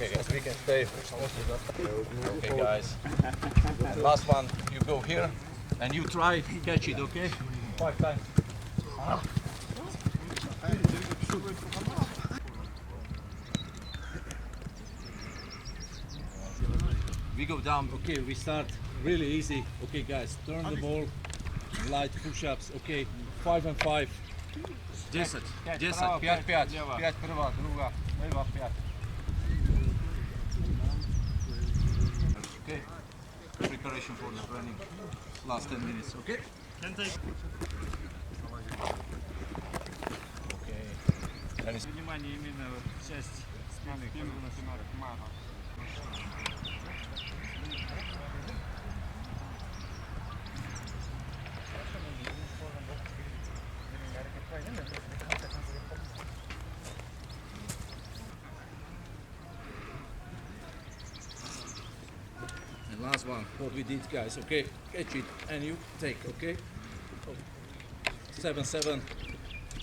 Okay, guys, we can stay. Okay, guys. Last one, you go here and you try catch it, okay? 5 times. We go down, okay, we start really easy. Okay, guys, turn the ball, light push-ups, okay, 5 and 5. 10, 5, 5, 5 prva, druga, leva, 5. Okay, preparation for the training, last 10 minutes, okay? Can take. Okay. Внимание именно часть спины. And last one, what we did, guys, okay? Catch it and you take, okay? 7, 7,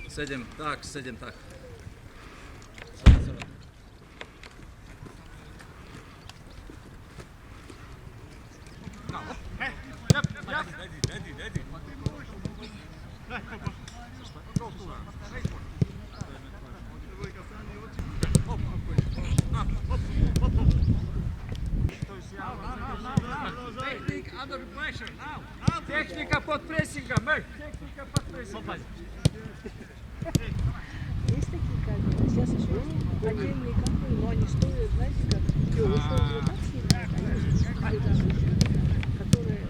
7, tak, 7, tak. 7, 7. Техника под прессингом, техника под прессингом. Есть такие камеры. Сейчас еще отдельные камеры, но они стоят, знаете, как условия так сильно, которые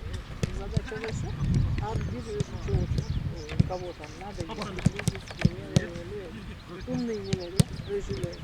задача выше, а видишь, что кого там надо, умный не верят, рыжий.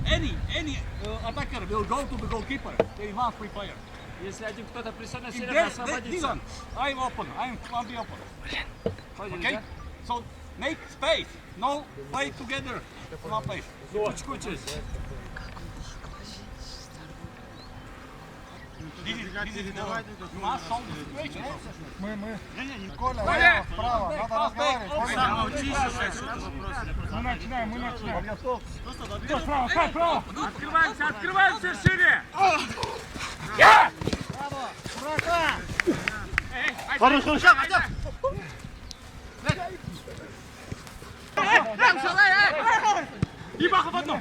Any attacker will go to the goalkeeper. They must prepare. Если один кто-то присядет, If сильно they освободится. listen, I'm open. I'll be open. Ходили, Okay? да? So make space. No play together. No place. Кучкуйтесь. This is you must solve the situation. Коля, вправо, надо разговаривать. Мы начинаем. Право. Открываемся шире. Хорошо, И баху в одну.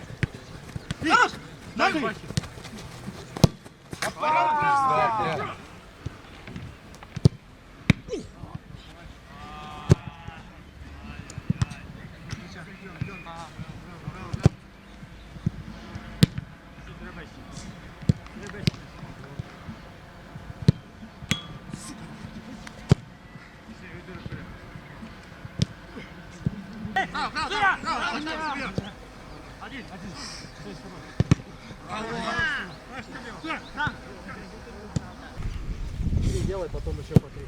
Делай, потом еще по 3.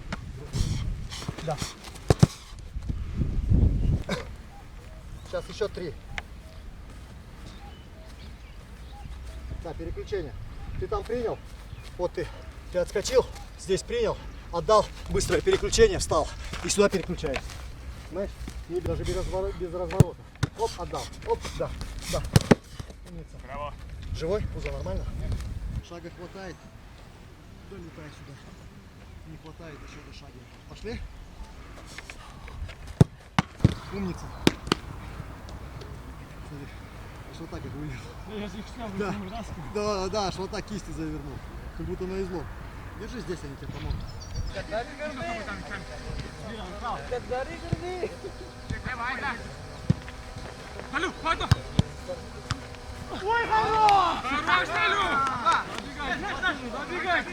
Да. Сейчас еще 3. Да, переключение. Ты там принял? Вот ты отскочил, здесь принял, отдал, быстрое переключение, встал и сюда переключаешь. Знаешь, не даже без разворота. Оп, отдал. Оп, да. Умница. Браво. Живой? Пузо нормально? Шага хватает. Долетай сюда. Не хватает еще до шага. Пошли? Умница. Смотри, аж вот так как вывернул. Да, аж вот так кисти завернул. Как будто на излом. Держи здесь, они тебе помогут. Салю, пойду. Ой, хорош! Хорош, Салю. Забегай!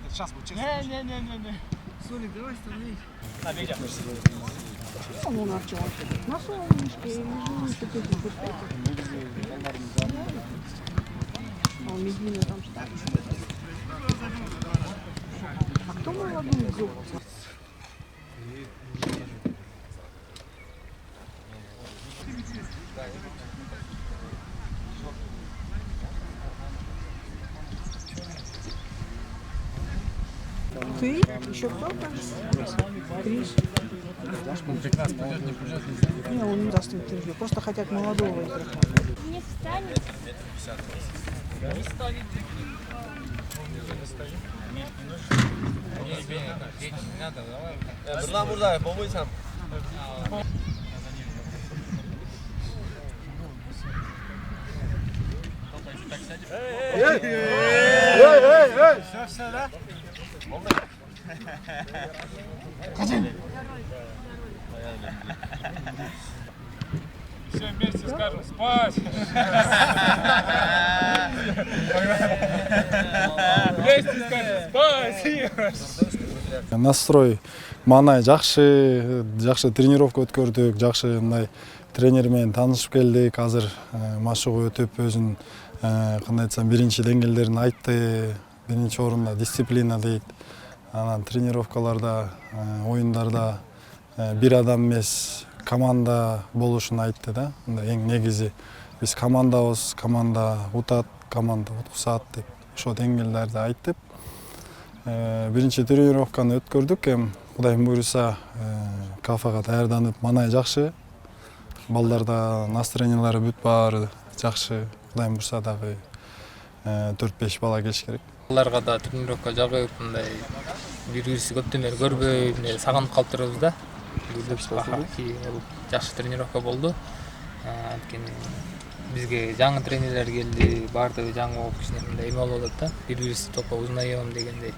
Сейчас будет честно. Не. Соли, давай становись. Он начал. На солнышке, и лежу, что ты тут а у Медвина там что? А кто молодой зуб? Ты? Еще кто-то? Крис? Не, он не даст интервью. Просто хотят молодого игрока. Не встанет. Buradan burada babuysam. Все вместе скажем спать. Вместе скажем спать. Настрой маанай жакшы тренировка өткөрдүк, жакшы мындай тренер менен таанышып келдик. Азыр машыгуу өтүп өзүнүн кандай айтсам биринчи деңгээлдерин айтты. Биринчи орунда дисциплина дейт. Анан тренировкаларда, оюндарда бир адам эмес, команда болушун айтты да. Эң негизи биз командабыз, команда утат, команда уткусат деп ошол деңгээлдерди айтып, биринчи тренировканы өткөрдүк. Эми Кудайым буйруса кафага даярданып, маанай жакшы. Балдарда настроениялары бүт баары жакшы. Кудайым буйруса дагы 4-5 бала келиш керек. Балдарга да тренировка жагып, мындай бири-бирибизди көптөн бери көрбөй, сагынып калыптырбыз да. Жакшы тренировка болду. Анткени бизге жаңы тренерлер келди, баардыгы жаңы болуп кичине мындай эме болуп атат да. Бири-бирибизди топко узнайем дегендей.